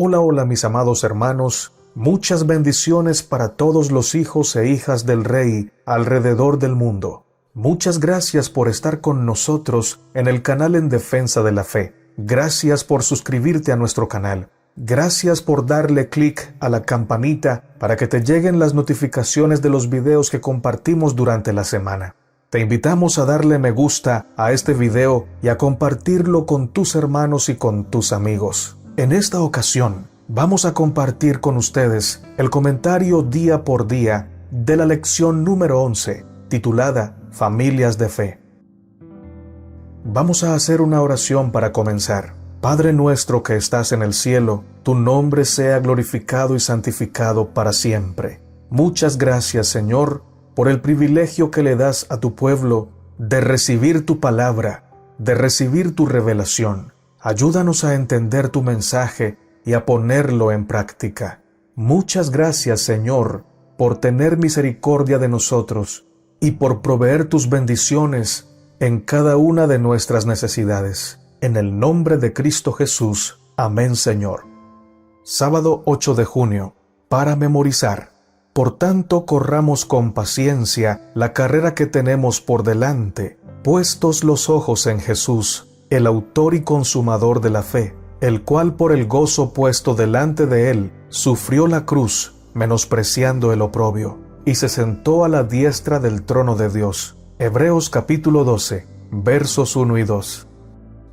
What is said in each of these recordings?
Hola, hola mis amados hermanos, muchas bendiciones para todos los hijos e hijas del Rey alrededor del mundo. Muchas gracias por estar con nosotros en el canal En Defensa de la Fe. Gracias por suscribirte a nuestro canal. Gracias por darle clic a la campanita para que te lleguen las notificaciones de los videos que compartimos durante la semana. Te invitamos a darle me gusta a este video y a compartirlo con tus hermanos y con tus amigos. En esta ocasión, vamos a compartir con ustedes el comentario día por día de la lección número 11, titulada Familias de Fe. Vamos a hacer una oración para comenzar. Padre nuestro que estás en el cielo, tu nombre sea glorificado y santificado para siempre. Muchas gracias, Señor, por el privilegio que le das a tu pueblo de recibir tu palabra, de recibir tu revelación. Ayúdanos a entender tu mensaje y a ponerlo en práctica. Muchas gracias, Señor, por tener misericordia de nosotros y por proveer tus bendiciones en cada una de nuestras necesidades. En el nombre de Cristo Jesús. Amén, Señor. Sábado 8 de junio. Para memorizar. Por tanto, corramos con paciencia la carrera que tenemos por delante, puestos los ojos en Jesús, el autor y consumador de la fe, el cual por el gozo puesto delante de él, sufrió la cruz, menospreciando el oprobio, y se sentó a la diestra del trono de Dios. Hebreos capítulo 12, versos 1 y 2.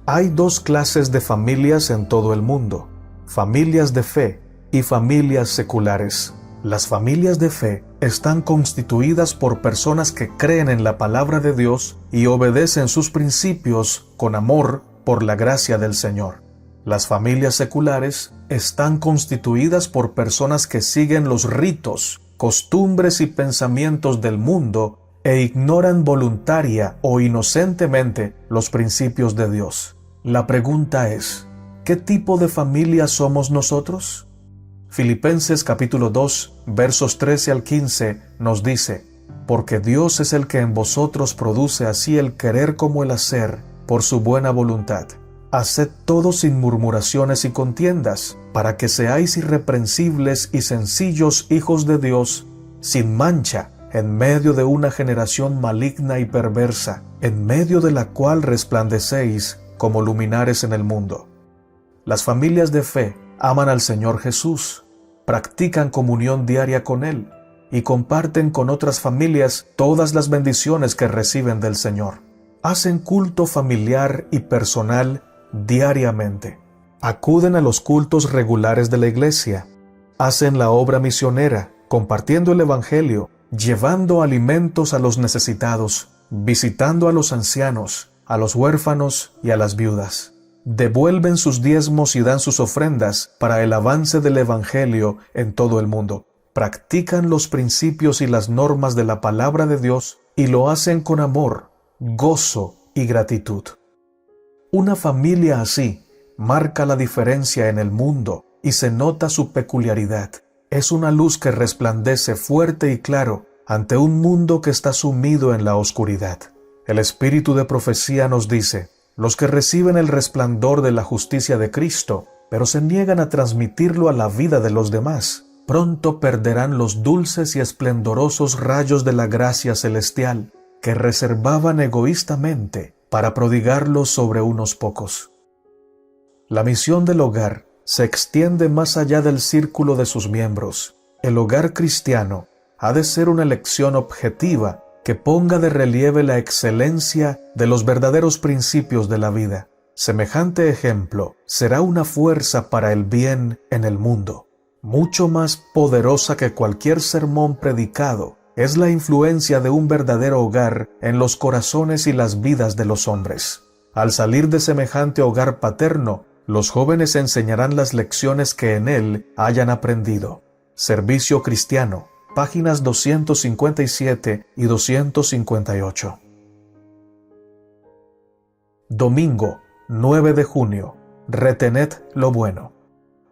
Hay dos clases de familias en todo el mundo: familias de fe y familias seculares. Las familias de fe están constituidas por personas que creen en la palabra de Dios y obedecen sus principios con amor por la gracia del Señor. Las familias seculares están constituidas por personas que siguen los ritos, costumbres y pensamientos del mundo e ignoran voluntaria o inocentemente los principios de Dios. La pregunta es, ¿qué tipo de familia somos nosotros? Filipenses capítulo 2, versos 13 al 15 nos dice: porque Dios es el que en vosotros produce así el querer como el hacer, por su buena voluntad. Haced todo sin murmuraciones y contiendas, para que seáis irreprensibles y sencillos hijos de Dios, sin mancha, en medio de una generación maligna y perversa, en medio de la cual resplandecéis como luminares en el mundo. Las familias de fe aman al Señor Jesús, practican comunión diaria con Él y comparten con otras familias todas las bendiciones que reciben del Señor. Hacen culto familiar y personal diariamente. Acuden a los cultos regulares de la iglesia. Hacen la obra misionera, compartiendo el Evangelio, llevando alimentos a los necesitados, visitando a los ancianos, a los huérfanos y a las viudas. Devuelven sus diezmos y dan sus ofrendas para el avance del Evangelio en todo el mundo. Practican los principios y las normas de la palabra de Dios y lo hacen con amor, gozo y gratitud. Una familia así marca la diferencia en el mundo y se nota su peculiaridad. Es una luz que resplandece fuerte y claro ante un mundo que está sumido en la oscuridad. El espíritu de profecía nos dice: los que reciben el resplandor de la justicia de Cristo, pero se niegan a transmitirlo a la vida de los demás, pronto perderán los dulces y esplendorosos rayos de la gracia celestial que reservaban egoístamente para prodigarlos sobre unos pocos. La misión del hogar se extiende más allá del círculo de sus miembros. El hogar cristiano ha de ser una elección objetiva que ponga de relieve la excelencia de los verdaderos principios de la vida. Semejante ejemplo será una fuerza para el bien en el mundo. Mucho más poderosa que cualquier sermón predicado es la influencia de un verdadero hogar en los corazones y las vidas de los hombres. Al salir de semejante hogar paterno, los jóvenes enseñarán las lecciones que en él hayan aprendido. Servicio Cristiano, páginas 257 y 258. Domingo, 9 de junio. Retened lo bueno.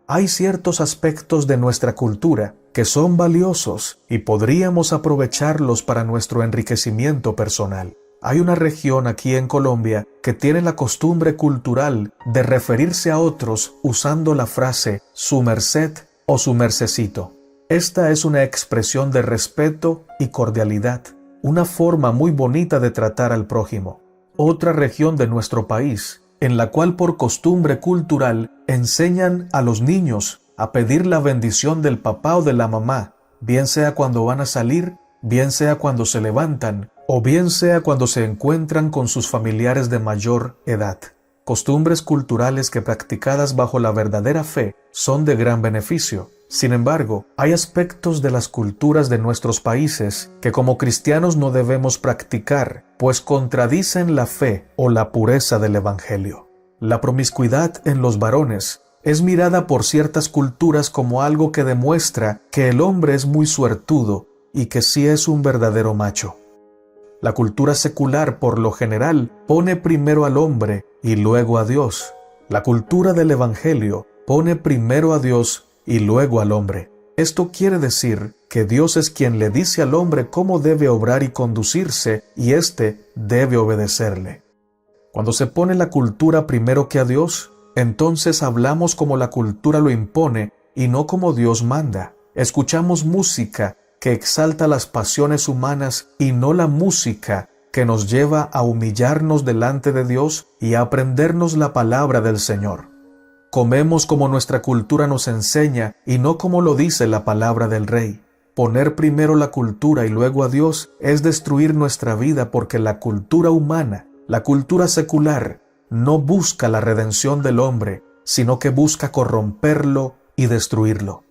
Hay ciertos aspectos de nuestra cultura que son valiosos y podríamos aprovecharlos para nuestro enriquecimiento personal. Hay una región aquí en Colombia que tiene la costumbre cultural de referirse a otros usando la frase su merced o su mercecito. Esta es una expresión de respeto y cordialidad, una forma muy bonita de tratar al prójimo. Otra región de nuestro país, en la cual por costumbre cultural enseñan a los niños a pedir la bendición del papá o de la mamá, bien sea cuando van a salir, bien sea cuando se levantan, o bien sea cuando se encuentran con sus familiares de mayor edad. Costumbres culturales que practicadas bajo la verdadera fe son de gran beneficio. Sin embargo, hay aspectos de las culturas de nuestros países que como cristianos no debemos practicar, pues contradicen la fe o la pureza del Evangelio. La promiscuidad en los varones es mirada por ciertas culturas como algo que demuestra que el hombre es muy suertudo y que sí es un verdadero macho. La cultura secular, por lo general, pone primero al hombre y luego a Dios. La cultura del Evangelio pone primero a Dios y luego al hombre. Esto quiere decir que Dios es quien le dice al hombre cómo debe obrar y conducirse, y éste debe obedecerle. Cuando se pone la cultura primero que a Dios, entonces hablamos como la cultura lo impone y no como Dios manda. Escuchamos música que exalta las pasiones humanas y no la música que nos lleva a humillarnos delante de Dios y a aprendernos la palabra del Señor. Comemos como nuestra cultura nos enseña y no como lo dice la palabra del Rey. Poner primero la cultura y luego a Dios es destruir nuestra vida, porque la cultura humana, la cultura secular, no busca la redención del hombre, sino que busca corromperlo y destruirlo.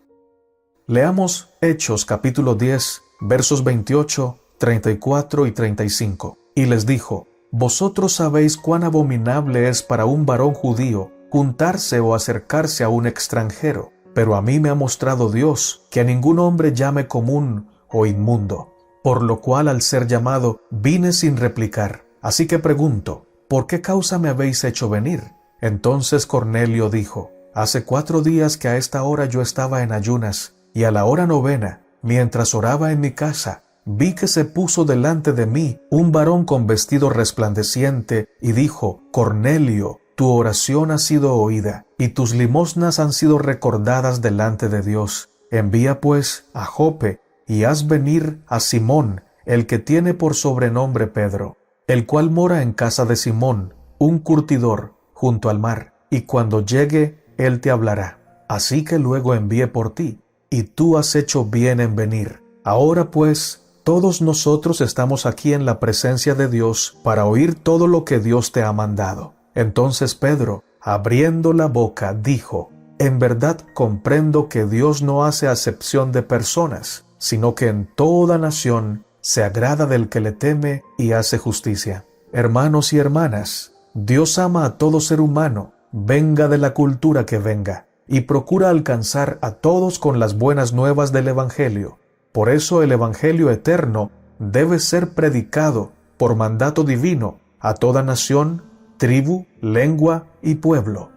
Leamos Hechos capítulo 10, versos 28, 34 y 35. Y les dijo: Vosotros sabéis cuán abominable es para un varón judío juntarse o acercarse a un extranjero, pero a mí me ha mostrado Dios que a ningún hombre llame común o inmundo, por lo cual al ser llamado vine sin replicar. Así que pregunto, ¿por qué causa me habéis hecho venir? Entonces Cornelio dijo: Hace 4 días que a esta hora yo estaba en ayunas, y a la hora 9, mientras oraba en mi casa, vi que se puso delante de mí un varón con vestido resplandeciente y dijo: Cornelio, tu oración ha sido oída, y tus limosnas han sido recordadas delante de Dios. Envía pues a Jope, y haz venir a Simón, el que tiene por sobrenombre Pedro, el cual mora en casa de Simón, un curtidor, junto al mar, y cuando llegue, él te hablará. Así que luego envié por ti, y tú has hecho bien en venir. Ahora pues, todos nosotros estamos aquí en la presencia de Dios para oír todo lo que Dios te ha mandado. Entonces Pedro, abriendo la boca, dijo: En verdad comprendo que Dios no hace acepción de personas, sino que en toda nación se agrada del que le teme y hace justicia. Hermanos y hermanas, Dios ama a todo ser humano, venga de la cultura que venga, y procura alcanzar a todos con las buenas nuevas del Evangelio. Por eso el Evangelio eterno debe ser predicado por mandato divino a toda nación, tribu, lengua y pueblo.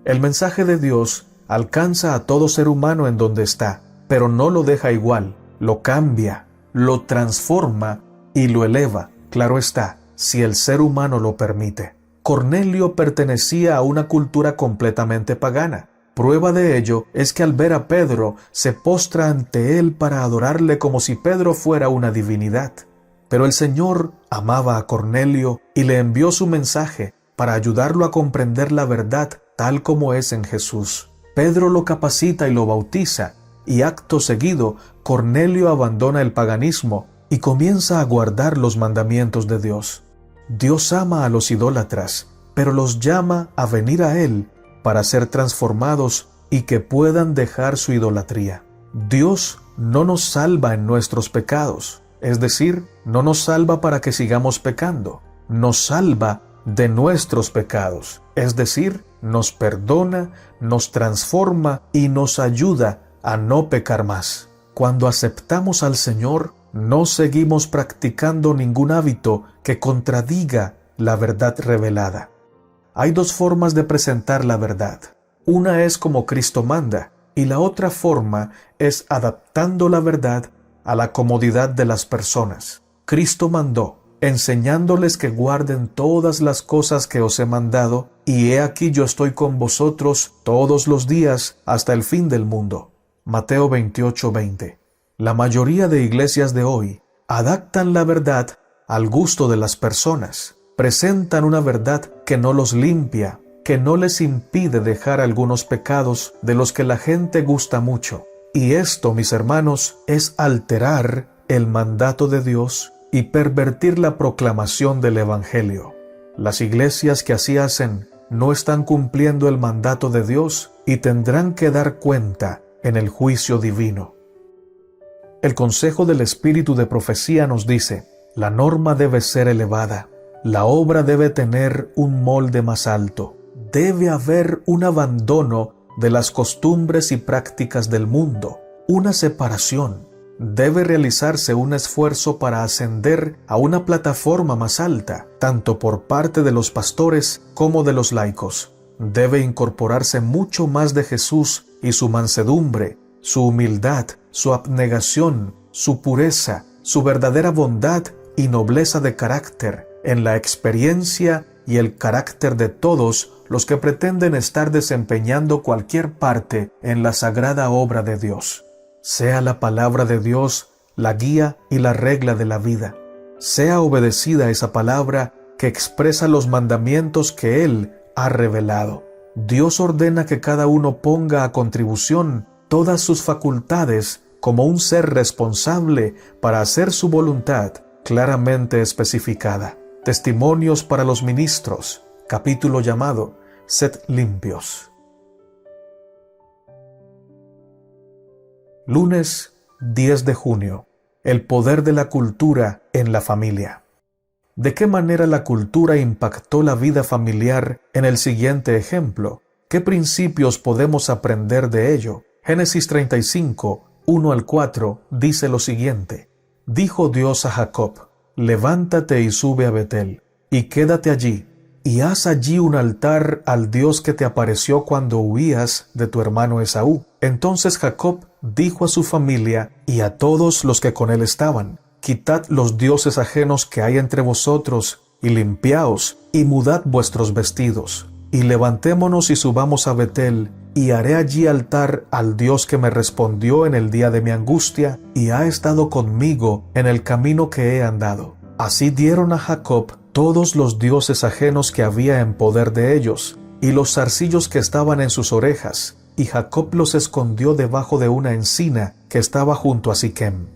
El mensaje de Dios alcanza a todo ser humano en donde está, pero no lo deja igual, lo cambia, lo transforma y lo eleva, claro está, si el ser humano lo permite. Cornelio pertenecía a una cultura completamente pagana. Prueba de ello es que al ver a Pedro se postra ante él para adorarle como si Pedro fuera una divinidad. Pero el Señor amaba a Cornelio y le envió su mensaje para ayudarlo a comprender la verdad tal como es en Jesús. Pedro lo capacita y lo bautiza, y acto seguido Cornelio abandona el paganismo y comienza a guardar los mandamientos de Dios. Dios ama a los idólatras, pero los llama a venir a Él para ser transformados y que puedan dejar su idolatría. Dios no nos salva en nuestros pecados, es decir, no nos salva para que sigamos pecando, nos salva de nuestros pecados, es decir, nos perdona, nos transforma y nos ayuda a no pecar más. Cuando aceptamos al Señor, no seguimos practicando ningún hábito que contradiga la verdad revelada. Hay 2 formas de presentar la verdad. Una es como Cristo manda, y la otra forma es adaptando la verdad a la comodidad de las personas. Cristo mandó, enseñándoles que guarden todas las cosas que os he mandado, y he aquí yo estoy con vosotros todos los días hasta el fin del mundo. Mateo 28:20. La mayoría de iglesias de hoy adaptan la verdad al gusto de las personas. Presentan una verdad que no los limpia, que no les impide dejar algunos pecados de los que la gente gusta mucho. Y esto, mis hermanos, es alterar el mandato de Dios y pervertir la proclamación del Evangelio. Las iglesias que así hacen no están cumpliendo el mandato de Dios y tendrán que dar cuenta en el juicio divino. El consejo del Espíritu de Profecía nos dice: la norma debe ser elevada, la obra debe tener un molde más alto, debe haber un abandono de las costumbres y prácticas del mundo, una separación. Debe realizarse un esfuerzo para ascender a una plataforma más alta, tanto por parte de los pastores como de los laicos. Debe incorporarse mucho más de Jesús y su mansedumbre, su humildad, su abnegación, su pureza, su verdadera bondad y nobleza de carácter en la experiencia y el carácter de todos los que pretenden estar desempeñando cualquier parte en la sagrada obra de Dios. Sea la palabra de Dios la guía y la regla de la vida. Sea obedecida esa palabra que expresa los mandamientos que Él ha revelado. Dios ordena que cada uno ponga a contribución todas sus facultades como un ser responsable para hacer su voluntad claramente especificada. Testimonios para los ministros, capítulo llamado Sed limpios. Lunes 10 de junio. El poder de la cultura en la familia. ¿De qué manera la cultura impactó la vida familiar en el siguiente ejemplo? ¿Qué principios podemos aprender de ello? Génesis 35, 1 al 4, dice lo siguiente: Dijo Dios a Jacob: levántate y sube a Betel, y quédate allí, y haz allí un altar al Dios que te apareció cuando huías de tu hermano Esaú. Entonces Jacob dijo a su familia y a todos los que con él estaban: quitad los dioses ajenos que hay entre vosotros, y limpiaos, y mudad vuestros vestidos, y levantémonos y subamos a Betel, y haré allí altar al Dios que me respondió en el día de mi angustia, y ha estado conmigo en el camino que he andado. Así dieron a Jacob todos los dioses ajenos que había en poder de ellos, y los zarcillos que estaban en sus orejas, y Jacob los escondió debajo de una encina que estaba junto a Siquem.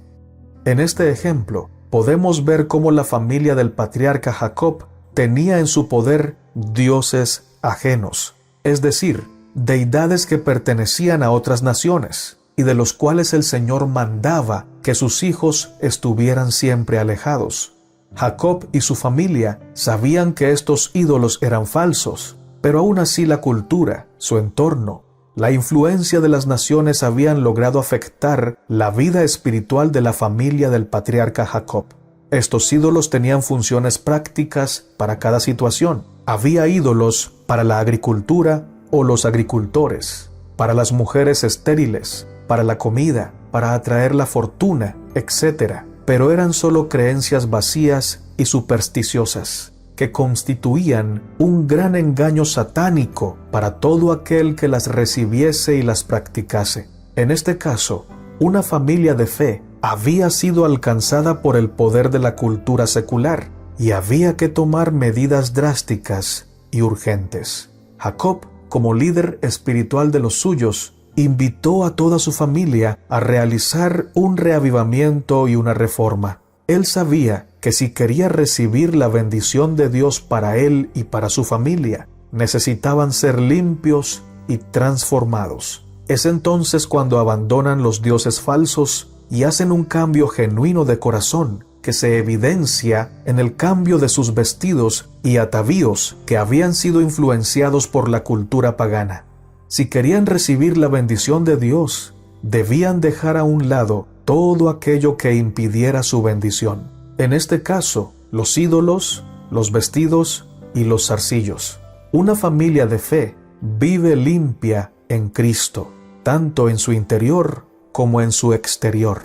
En este ejemplo, podemos ver cómo la familia del patriarca Jacob tenía en su poder dioses ajenos, es decir, deidades que pertenecían a otras naciones, y de los cuales el Señor mandaba que sus hijos estuvieran siempre alejados. Jacob y su familia sabían que estos ídolos eran falsos, pero aún así la cultura, su entorno, la influencia de las naciones habían logrado afectar la vida espiritual de la familia del patriarca Jacob. Estos ídolos tenían funciones prácticas para cada situación. Había ídolos para la agricultura o los agricultores, para las mujeres estériles, para la comida, para atraer la fortuna, etc. Pero eran solo creencias vacías y supersticiosas, que constituían un gran engaño satánico para todo aquel que las recibiese y las practicase. En este caso, una familia de fe había sido alcanzada por el poder de la cultura secular y había que tomar medidas drásticas y urgentes. Jacob, como líder espiritual de los suyos, invitó a toda su familia a realizar un reavivamiento y una reforma. Él sabía que si quería recibir la bendición de Dios para él y para su familia, necesitaban ser limpios y transformados. Es entonces cuando abandonan los dioses falsos y hacen un cambio genuino de corazón, que se evidencia en el cambio de sus vestidos y atavíos que habían sido influenciados por la cultura pagana. Si querían recibir la bendición de Dios, debían dejar a un lado todo aquello que impidiera su bendición. En este caso, los ídolos, los vestidos y los zarcillos. Una familia de fe vive limpia en Cristo, tanto en su interior como en su exterior.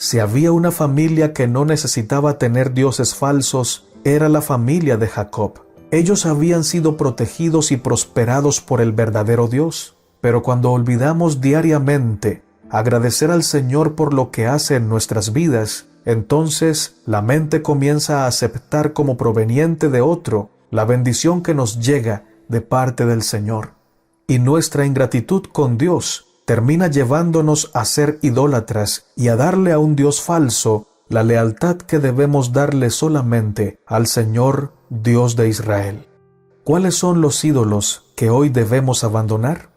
Si había una familia que no necesitaba tener dioses falsos, era la familia de Jacob. Ellos habían sido protegidos y prosperados por el verdadero Dios. Pero cuando olvidamos diariamente agradecer al Señor por lo que hace en nuestras vidas, entonces la mente comienza a aceptar como proveniente de otro la bendición que nos llega de parte del Señor. Y nuestra ingratitud con Dios termina llevándonos a ser idólatras y a darle a un Dios falso la lealtad que debemos darle solamente al Señor Dios de Israel. ¿Cuáles son los ídolos que hoy debemos abandonar?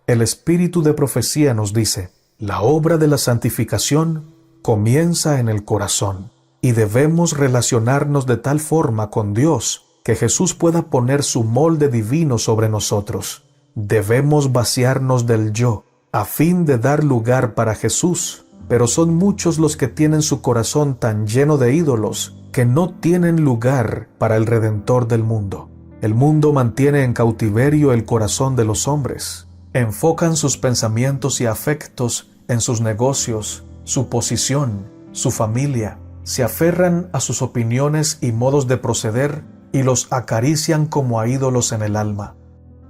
El espíritu de profecía nos dice: la obra de la santificación comienza en el corazón, y debemos relacionarnos de tal forma con Dios que Jesús pueda poner su molde divino sobre nosotros. Debemos vaciarnos del yo, a fin de dar lugar para Jesús, pero son muchos los que tienen su corazón tan lleno de ídolos que no tienen lugar para el Redentor del mundo. El mundo mantiene en cautiverio el corazón de los hombres. Enfocan sus pensamientos y afectos en sus negocios, su posición, su familia. Se aferran a sus opiniones y modos de proceder y los acarician como a ídolos en el alma.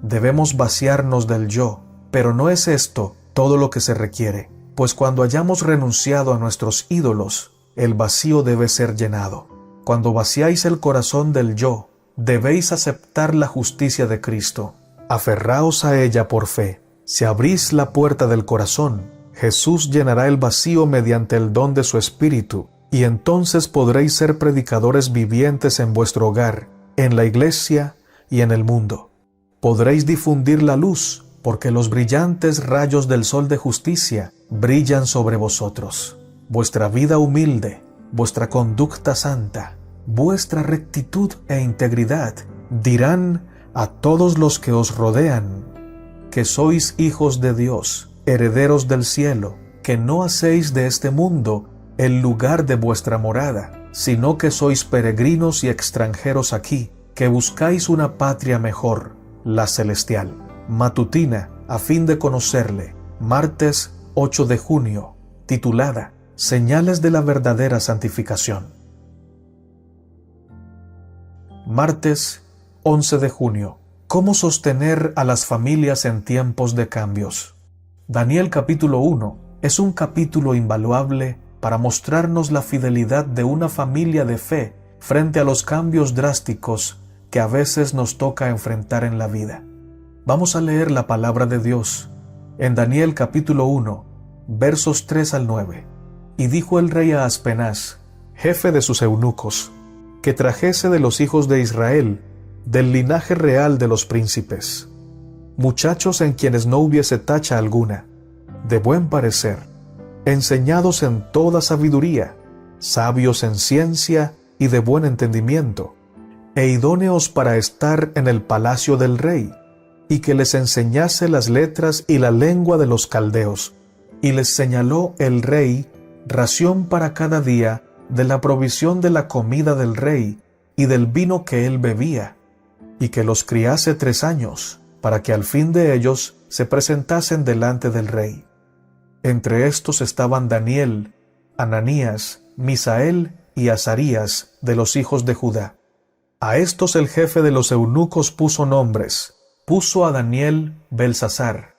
Debemos vaciarnos del yo, pero no es esto todo lo que se requiere, pues cuando hayamos renunciado a nuestros ídolos, el vacío debe ser llenado. Cuando vaciáis el corazón del yo, debéis aceptar la justicia de Cristo. Aferraos a ella por fe. Si abrís la puerta del corazón, Jesús llenará el vacío mediante el don de su Espíritu, y entonces podréis ser predicadores vivientes en vuestro hogar, en la iglesia y en el mundo. Podréis difundir la luz, porque los brillantes rayos del sol de justicia brillan sobre vosotros. Vuestra vida humilde, vuestra conducta santa, vuestra rectitud e integridad dirán a todos los que os rodean que sois hijos de Dios, herederos del cielo, que no hacéis de este mundo el lugar de vuestra morada, sino que sois peregrinos y extranjeros aquí, que buscáis una patria mejor, la celestial. Matutina, a fin de conocerle, martes 8 de junio, titulada Señales de la verdadera santificación. Martes 11 de junio. ¿Cómo sostener a las familias en tiempos de cambios? Daniel capítulo 1 es un capítulo invaluable para mostrarnos la fidelidad de una familia de fe frente a los cambios drásticos que a veces nos toca enfrentar en la vida. Vamos a leer la palabra de Dios en Daniel capítulo 1, versos 3 al 9. Y dijo el rey a Aspenaz, jefe de sus eunucos, que trajese de los hijos de Israel, del linaje real de los príncipes, muchachos en quienes no hubiese tacha alguna, de buen parecer, enseñados en toda sabiduría, sabios en ciencia y de buen entendimiento, e idóneos para estar en el palacio del rey, y que les enseñase las letras y la lengua de los caldeos, y les señaló el rey ración para cada día de la provisión de la comida del rey y del vino que él bebía, y que los criase 3 años, para que al fin de ellos se presentasen delante del rey. Entre estos estaban Daniel, Ananías, Misael y Azarías de los hijos de Judá. A estos el jefe de los eunucos puso nombres. Puso a Daniel Belsasar,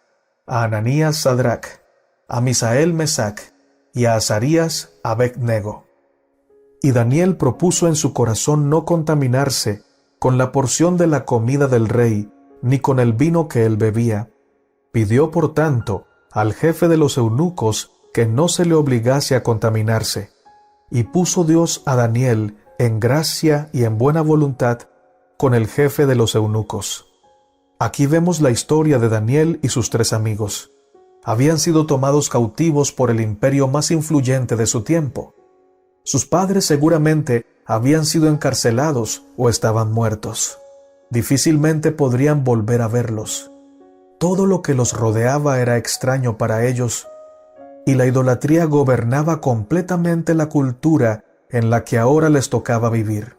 a Ananías Sadrac, a Misael Mesac y a Azarías Abed-nego. Y Daniel propuso en su corazón no contaminarse con la porción de la comida del rey, ni con el vino que él bebía. Pidió, por tanto, al jefe de los eunucos que no se le obligase a contaminarse. Y puso Dios a Daniel en gracia y en buena voluntad con el jefe de los eunucos. Aquí vemos la historia de Daniel y sus 3 amigos. Habían sido tomados cautivos por el imperio más influyente de su tiempo. Sus padres seguramente habían sido encarcelados o estaban muertos. Difícilmente podrían volver a verlos. Todo lo que los rodeaba era extraño para ellos, y la idolatría gobernaba completamente la cultura en la que ahora les tocaba vivir.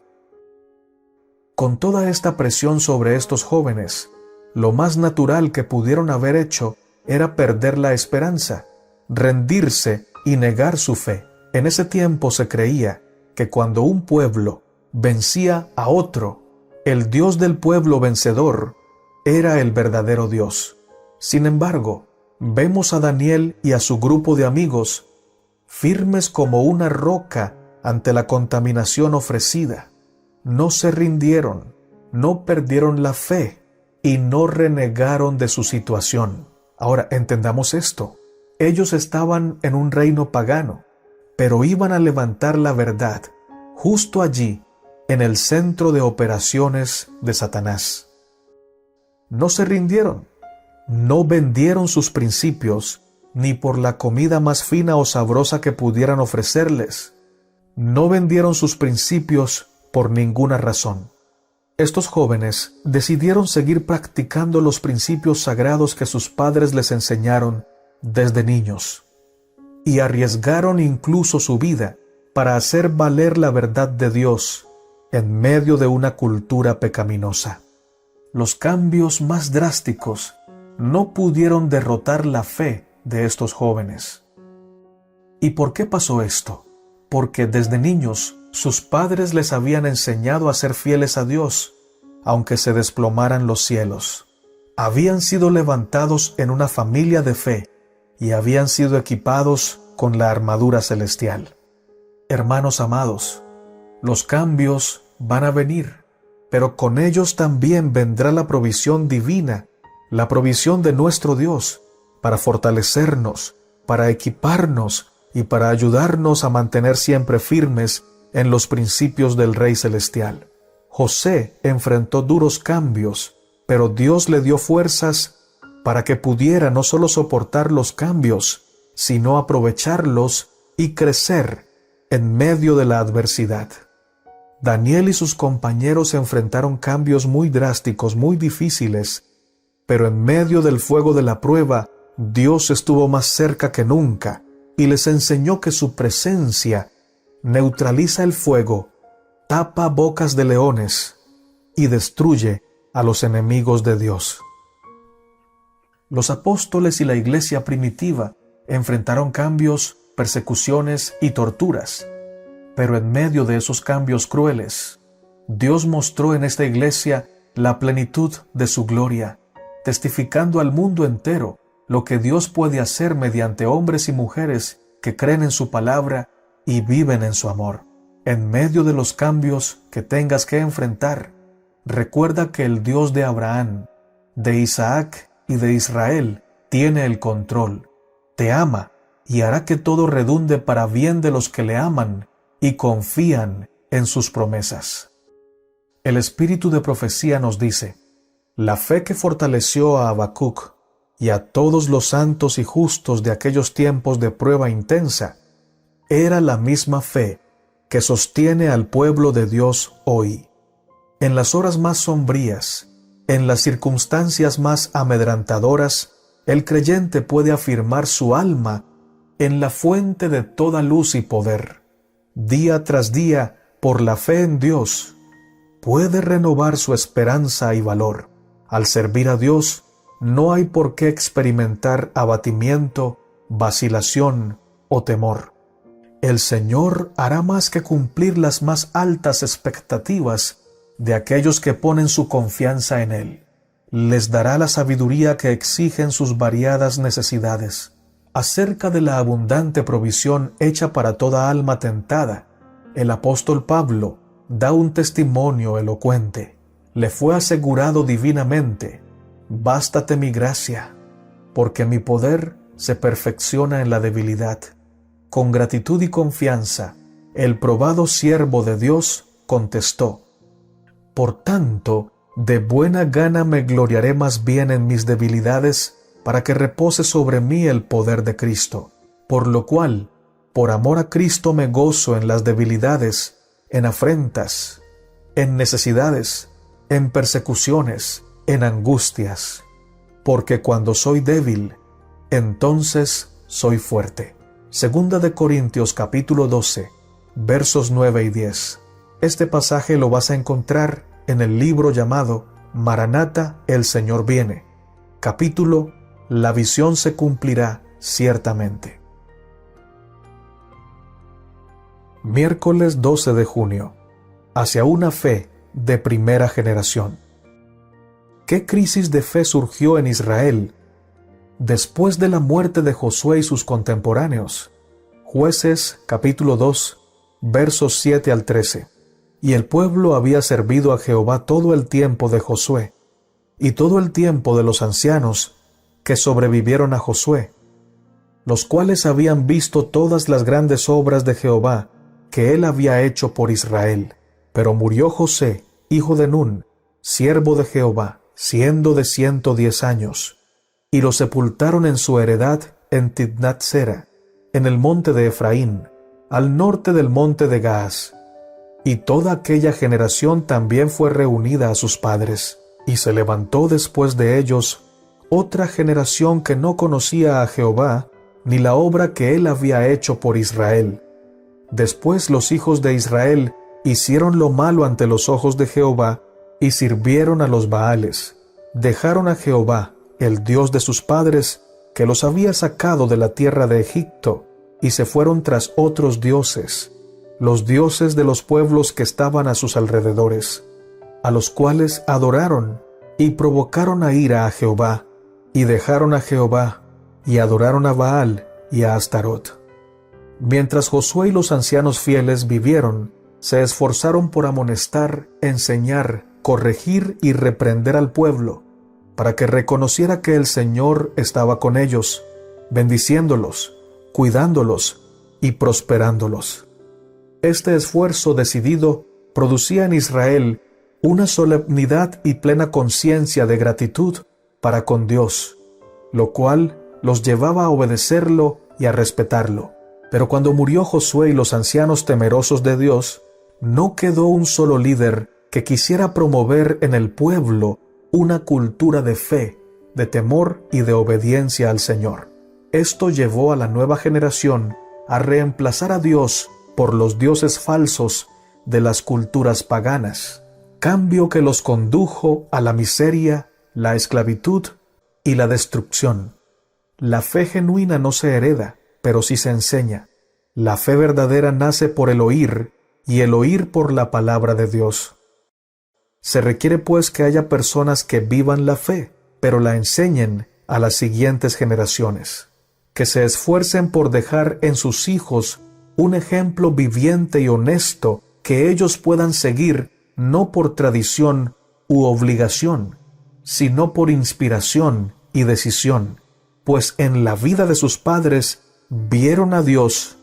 Con toda esta presión sobre estos jóvenes, lo más natural que pudieron haber hecho era perder la esperanza, rendirse y negar su fe. En ese tiempo se creía que cuando un pueblo vencía a otro, el Dios del pueblo vencedor era el verdadero Dios. Sin embargo, vemos a Daniel y a su grupo de amigos firmes como una roca ante la contaminación ofrecida. No se rindieron, no perdieron la fe y no renegaron de su situación. Ahora, entendamos esto. Ellos estaban en un reino pagano, pero iban a levantar la verdad justo allí, en el centro de operaciones de Satanás. No se rindieron, no vendieron sus principios ni por la comida más fina o sabrosa que pudieran ofrecerles. No vendieron sus principios por ninguna razón. Estos jóvenes decidieron seguir practicando los principios sagrados que sus padres les enseñaron desde niños, y arriesgaron incluso su vida para hacer valer la verdad de Dios en medio de una cultura pecaminosa. Los cambios más drásticos no pudieron derrotar la fe de estos jóvenes. ¿Y por qué pasó esto? Porque desde niños sus padres les habían enseñado a ser fieles a Dios, aunque se desplomaran los cielos. Habían sido levantados en una familia de fe y habían sido equipados con la armadura celestial. Hermanos amados, los cambios van a venir, pero con ellos también vendrá la provisión divina, la provisión de nuestro Dios, para fortalecernos, para equiparnos y para ayudarnos a mantener siempre firmes en los principios del Rey Celestial. José enfrentó duros cambios, pero Dios le dio fuerzas para que pudiera no solo soportar los cambios, sino aprovecharlos y crecer en medio de la adversidad. Daniel y sus compañeros enfrentaron cambios muy drásticos, muy difíciles, pero en medio del fuego de la prueba, Dios estuvo más cerca que nunca y les enseñó que su presencia neutraliza el fuego, tapa bocas de leones y destruye a los enemigos de Dios. Los apóstoles y la iglesia primitiva enfrentaron cambios, persecuciones y torturas, pero en medio de esos cambios crueles, Dios mostró en esta iglesia la plenitud de su gloria, testificando al mundo entero lo que Dios puede hacer mediante hombres y mujeres que creen en su palabra y viven en su amor. En medio de los cambios que tengas que enfrentar, recuerda que el Dios de Abraham, de Isaac y de Israel tiene el control, te ama y hará que todo redunde para bien de los que le aman y confían en sus promesas. El espíritu de profecía nos dice: la fe que fortaleció a Habacuc y a todos los santos y justos de aquellos tiempos de prueba intensa era la misma fe que sostiene al pueblo de Dios hoy. En las horas más sombrías, en las circunstancias más amedrentadoras, el creyente puede afirmar su alma en la fuente de toda luz y poder. Día tras día, por la fe en Dios, puede renovar su esperanza y valor. Al servir a Dios, no hay por qué experimentar abatimiento, vacilación o temor. El Señor hará más que cumplir las más altas expectativas de aquellos que ponen su confianza en Él. Les dará la sabiduría que exigen sus variadas necesidades. Acerca de la abundante provisión hecha para toda alma tentada, el apóstol Pablo da un testimonio elocuente. Le fue asegurado divinamente: bástate mi gracia, porque mi poder se perfecciona en la debilidad. Con gratitud y confianza, el probado siervo de Dios contestó: por tanto, de buena gana me gloriaré más bien en mis debilidades, para que repose sobre mí el poder de Cristo. Por lo cual, por amor a Cristo me gozo en las debilidades, en afrentas, en necesidades, en persecuciones, en angustias, porque cuando soy débil, entonces soy fuerte. Segunda de Corintios capítulo 12, versos 9 y 10. Este pasaje lo vas a encontrar en el libro llamado Maranata, el Señor viene. Capítulo: la visión se cumplirá ciertamente. Miércoles 12 de junio. Hacia una fe de primera generación. ¿Qué crisis de fe surgió en Israel después de la muerte de Josué y sus contemporáneos? Jueces capítulo 2, versos 7 al 13. Y el pueblo había servido a Jehová todo el tiempo de Josué, y todo el tiempo de los ancianos que sobrevivieron a Josué, los cuales habían visto todas las grandes obras de Jehová que él había hecho por Israel. Pero murió José, hijo de Nun, siervo de Jehová, siendo de 110 años, y lo sepultaron en su heredad en Timnat-Sera, en el monte de Efraín, al norte del monte de Gaas. Y toda aquella generación también fue reunida a sus padres, y se levantó después de ellos otra generación que no conocía a Jehová, ni la obra que él había hecho por Israel. Después los hijos de Israel hicieron lo malo ante los ojos de Jehová, y sirvieron a los Baales. Dejaron a Jehová, el Dios de sus padres, que los había sacado de la tierra de Egipto, y se fueron tras otros dioses, los dioses de los pueblos que estaban a sus alrededores, a los cuales adoraron, y provocaron a ira a Jehová, y dejaron a Jehová, y adoraron a Baal y a Astarot. Mientras Josué y los ancianos fieles vivieron, se esforzaron por amonestar, enseñar, corregir y reprender al pueblo, para que reconociera que el Señor estaba con ellos, bendiciéndolos, cuidándolos y prosperándolos. Este esfuerzo decidido producía en Israel una solemnidad y plena conciencia de gratitud para con Dios, lo cual los llevaba a obedecerlo y a respetarlo. Pero cuando murió Josué y los ancianos temerosos de Dios, no quedó un solo líder que quisiera promover en el pueblo una cultura de fe, de temor y de obediencia al Señor. Esto llevó a la nueva generación a reemplazar a Dios por los dioses falsos de las culturas paganas, cambio que los condujo a la miseria, la esclavitud y la destrucción. La fe genuina no se hereda, pero sí se enseña. La fe verdadera nace por el oír, y el oír por la palabra de Dios. Se requiere pues que haya personas que vivan la fe, pero la enseñen a las siguientes generaciones, que se esfuercen por dejar en sus hijos un ejemplo viviente y honesto que ellos puedan seguir no por tradición u obligación, sino por inspiración y decisión, pues en la vida de sus padres vieron a Dios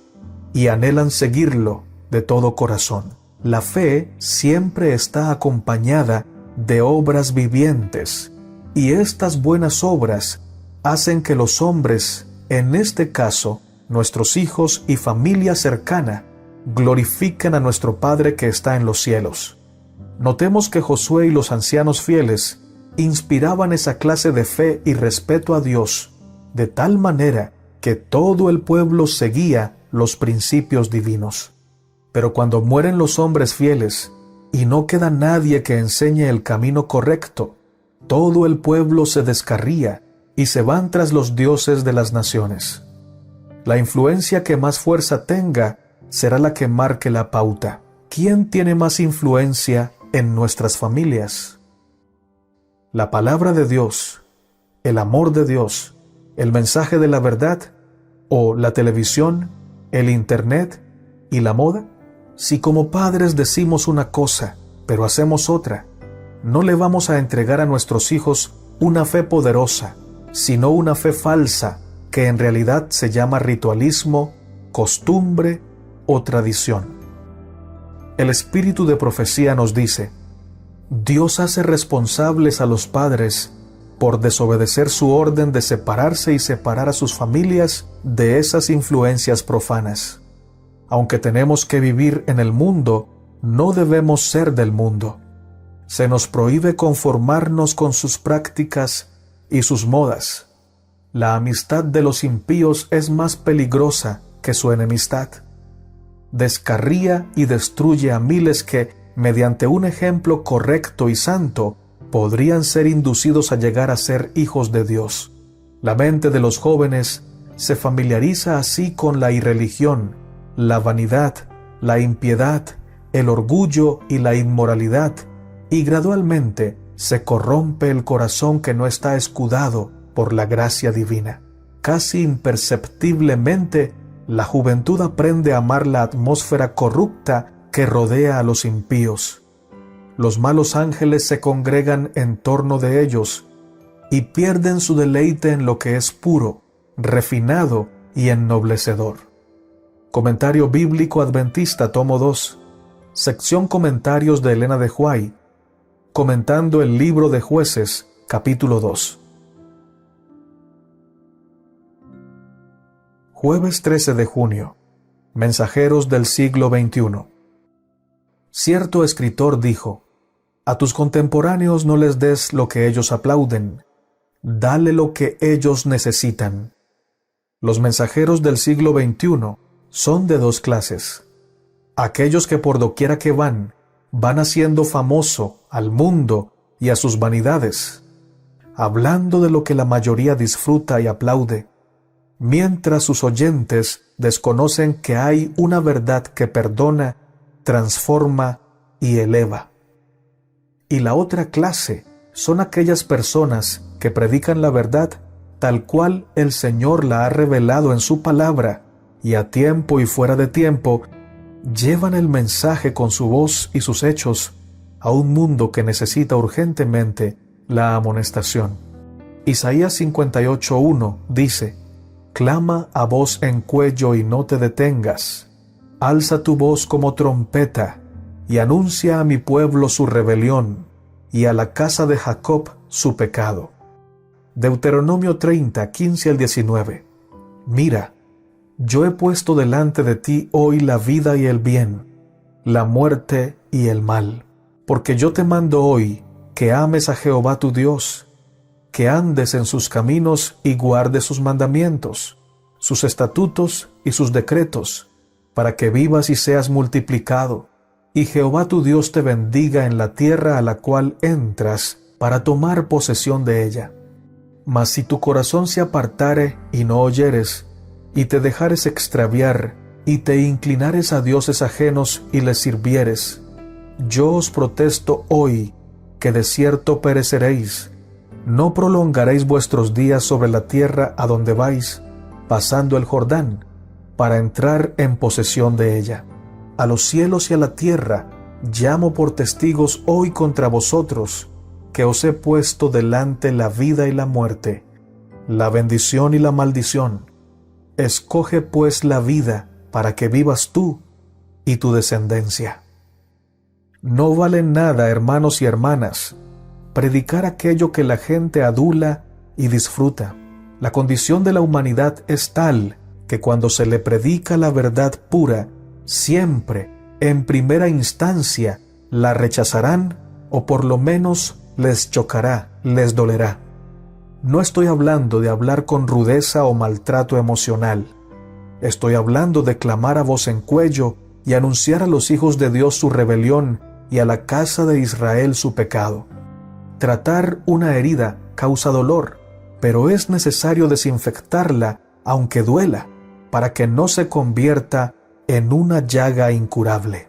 y anhelan seguirlo de todo corazón. La fe siempre está acompañada de obras vivientes, y estas buenas obras hacen que los hombres, en este caso, nuestros hijos y familia cercana, glorifiquen a nuestro Padre que está en los cielos. Notemos que Josué y los ancianos fieles inspiraban esa clase de fe y respeto a Dios, de tal manera que todo el pueblo seguía los principios divinos. Pero cuando mueren los hombres fieles y no queda nadie que enseñe el camino correcto, todo el pueblo se descarría y se van tras los dioses de las naciones. La influencia que más fuerza tenga será la que marque la pauta. ¿Quién tiene más influencia en nuestras familias? ¿La palabra de Dios, el amor de Dios, el mensaje de la verdad, o la televisión, el internet y la moda? Si como padres decimos una cosa, pero hacemos otra, no le vamos a entregar a nuestros hijos una fe poderosa, sino una fe falsa, que en realidad se llama ritualismo, costumbre o tradición. El espíritu de profecía nos dice: Dios hace responsables a los padres por desobedecer su orden de separarse y separar a sus familias de esas influencias profanas. Aunque tenemos que vivir en el mundo, no debemos ser del mundo. Se nos prohíbe conformarnos con sus prácticas y sus modas. La amistad de los impíos es más peligrosa que su enemistad. Descarría y destruye a miles que, mediante un ejemplo correcto y santo, podrían ser inducidos a llegar a ser hijos de Dios. La mente de los jóvenes se familiariza así con la irreligión, la vanidad la impiedad, el orgullo y la inmoralidad, y gradualmente se corrompe el corazón que no está escudado por la gracia divina. Casi imperceptiblemente, la juventud aprende a amar la atmósfera corrupta que rodea a los impíos. Los malos ángeles se congregan en torno de ellos y pierden su deleite en lo que es puro, refinado y ennoblecedor. Comentario Bíblico Adventista, tomo 2, sección Comentarios de Elena de White, comentando el libro de Jueces, capítulo 2. Jueves 13 de junio. Mensajeros del siglo XXI. Cierto escritor dijo: a tus contemporáneos no les des lo que ellos aplauden, dale lo que ellos necesitan. Los mensajeros del siglo XXI son de dos clases: aquellos que por doquiera que van haciendo famoso al mundo y a sus vanidades, hablando de lo que la mayoría disfruta y aplaude, mientras sus oyentes desconocen que hay una verdad que perdona, transforma y eleva. Y la otra clase son aquellas personas que predican la verdad tal cual el Señor la ha revelado en su palabra, y a tiempo y fuera de tiempo llevan el mensaje con su voz y sus hechos a un mundo que necesita urgentemente la amonestación. Isaías 58:1 dice: clama a voz en cuello y no te detengas, alza tu voz como trompeta, y anuncia a mi pueblo su rebelión, y a la casa de Jacob su pecado. Deuteronomio 30:15-19. Mira, yo he puesto delante de ti hoy la vida y el bien, la muerte y el mal, porque yo te mando hoy que ames a Jehová tu Dios, que andes en sus caminos y guardes sus mandamientos, sus estatutos y sus decretos, para que vivas y seas multiplicado, y Jehová tu Dios te bendiga en la tierra a la cual entras para tomar posesión de ella. Mas si tu corazón se apartare y no oyeres, y te dejares extraviar, y te inclinares a dioses ajenos y les sirvieres, yo os protesto hoy que de cierto pereceréis. No prolongaréis vuestros días sobre la tierra a donde vais, pasando el Jordán, para entrar en posesión de ella. A los cielos y a la tierra llamo por testigos hoy contra vosotros, que os he puesto delante la vida y la muerte, la bendición y la maldición. Escoge pues la vida para que vivas tú y tu descendencia. No vale nada, hermanos y hermanas, predicar aquello que la gente adula y disfruta. La condición de la humanidad es tal que cuando se le predica la verdad pura, siempre, en primera instancia, la rechazarán o por lo menos les chocará, les dolerá. No estoy hablando de hablar con rudeza o maltrato emocional. Estoy hablando de clamar a voz en cuello y anunciar a los hijos de Dios su rebelión y a la casa de Israel su pecado. Tratar una herida causa dolor, pero es necesario desinfectarla, aunque duela, para que no se convierta en una llaga incurable.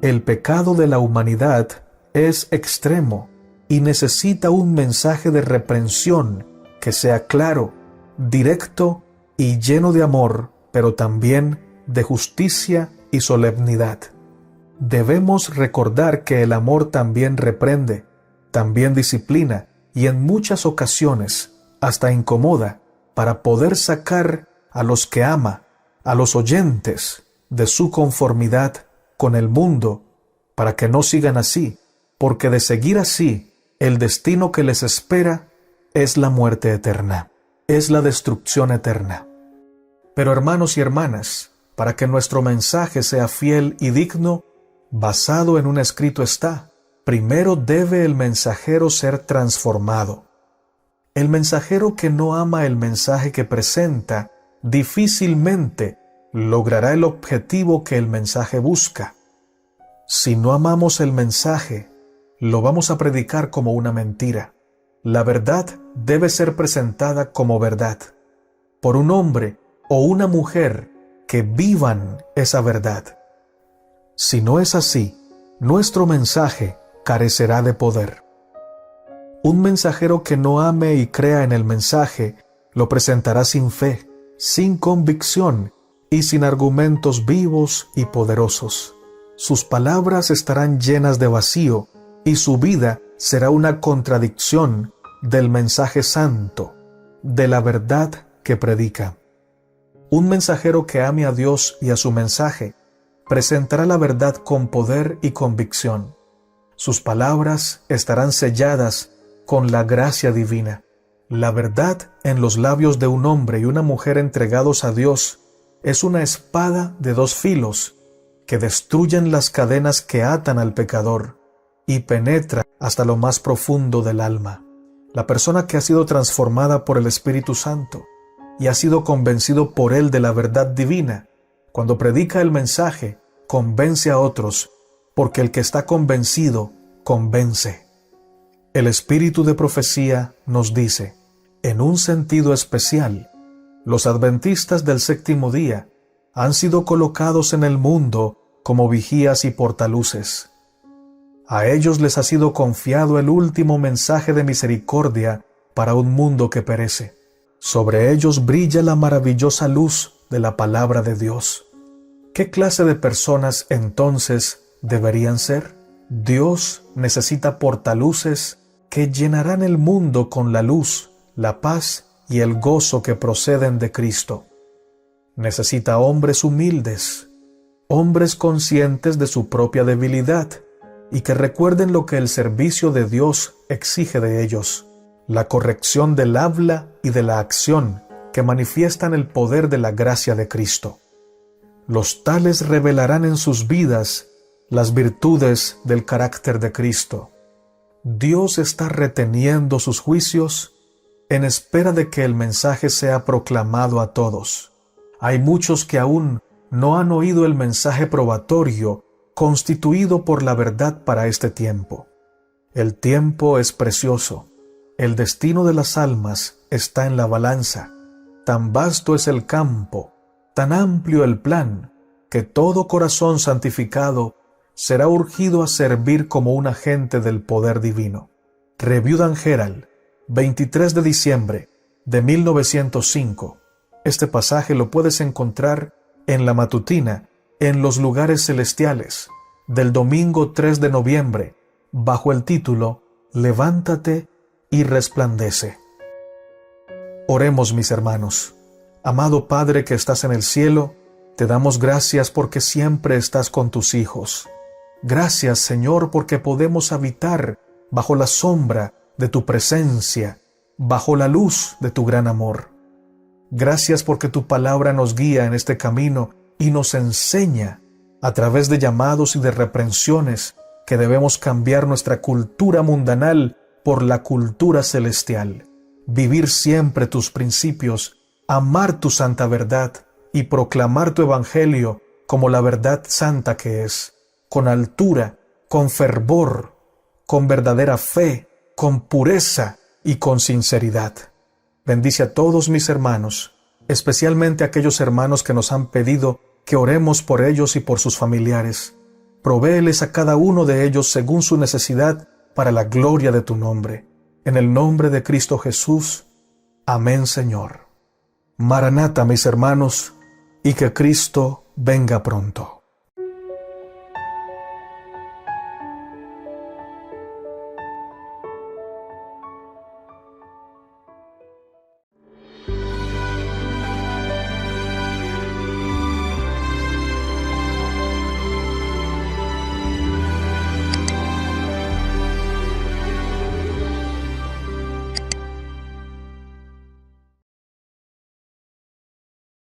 El pecado de la humanidad es extremo y necesita un mensaje de reprensión que sea claro, directo y lleno de amor, pero también de justicia y solemnidad. Debemos recordar que el amor también reprende, también disciplina y en muchas ocasiones hasta incomoda para poder sacar a los que ama, a los oyentes, de su conformidad con el mundo, para que no sigan así, porque de seguir así, el destino que les espera es la muerte eterna, es la destrucción eterna. Pero hermanos y hermanas, para que nuestro mensaje sea fiel y digno, basado en un escrito está: primero debe el mensajero ser transformado. El mensajero que no ama el mensaje que presenta, difícilmente logrará el objetivo que el mensaje busca. Si no amamos el mensaje, lo vamos a predicar como una mentira. La verdad debe ser presentada como verdad, por un hombre o una mujer que vivan esa verdad. Si no es así, nuestro mensaje carecerá de poder. Un mensajero que no ame y crea en el mensaje lo presentará sin fe, sin convicción y sin argumentos vivos y poderosos. Sus palabras estarán llenas de vacío y su vida será una contradicción del mensaje santo, de la verdad que predica. Un mensajero que ame a Dios y a su mensaje presentará la verdad con poder y convicción. Sus palabras estarán selladas con la gracia divina. La verdad en los labios de un hombre y una mujer entregados a Dios es una espada de dos filos que destruyen las cadenas que atan al pecador y penetra hasta lo más profundo del alma. La persona que ha sido transformada por el Espíritu Santo y ha sido convencido por él de la verdad divina, cuando predica el mensaje, convence a otros, porque el que está convencido, convence. El espíritu de profecía nos dice, en un sentido especial, los adventistas del séptimo día han sido colocados en el mundo como vigías y portaluces. A ellos les ha sido confiado el último mensaje de misericordia para un mundo que perece. Sobre ellos brilla la maravillosa luz de la palabra de Dios. ¿Qué clase de personas entonces deberían ser? Dios necesita portaluces que llenarán el mundo con la luz, la paz y el gozo que proceden de Cristo. Necesita hombres humildes, hombres conscientes de su propia debilidad y que recuerden lo que el servicio de Dios exige de ellos, la corrección del habla y de la acción que manifiestan el poder de la gracia de Cristo. Los tales revelarán en sus vidas las virtudes del carácter de Cristo. Dios está reteniendo sus juicios en espera de que el mensaje sea proclamado a todos. Hay muchos que aún no han oído el mensaje probatorio constituido por la verdad para este tiempo. El tiempo es precioso. El destino de las almas está en la balanza. Tan vasto es el campo, tan amplio el plan, que todo corazón santificado será urgido a servir como un agente del poder divino. Review and Herald, 23 de diciembre de 1905. Este pasaje lo puedes encontrar en la matutina, en los lugares celestiales, del domingo 3 de noviembre, bajo el título Levántate y resplandece. Oremos, mis hermanos. Amado Padre que estás en el cielo, te damos gracias porque siempre estás con tus hijos. Gracias, Señor, porque podemos habitar bajo la sombra de tu presencia, bajo la luz de tu gran amor. Gracias porque tu palabra nos guía en este camino y nos enseña, a través de llamados y de reprensiones, que debemos cambiar nuestra cultura mundanal por la cultura celestial, vivir siempre tus principios, amar tu santa verdad y proclamar tu evangelio como la verdad santa que es, con altura, con fervor, con verdadera fe, con pureza y con sinceridad. Bendice a todos mis hermanos, especialmente a aquellos hermanos que nos han pedido que oremos por ellos y por sus familiares. Provéeles a cada uno de ellos según su necesidad para la gloria de tu nombre. En el nombre de Cristo Jesús. Amén, Señor. Maranata, mis hermanos, y que Cristo venga pronto.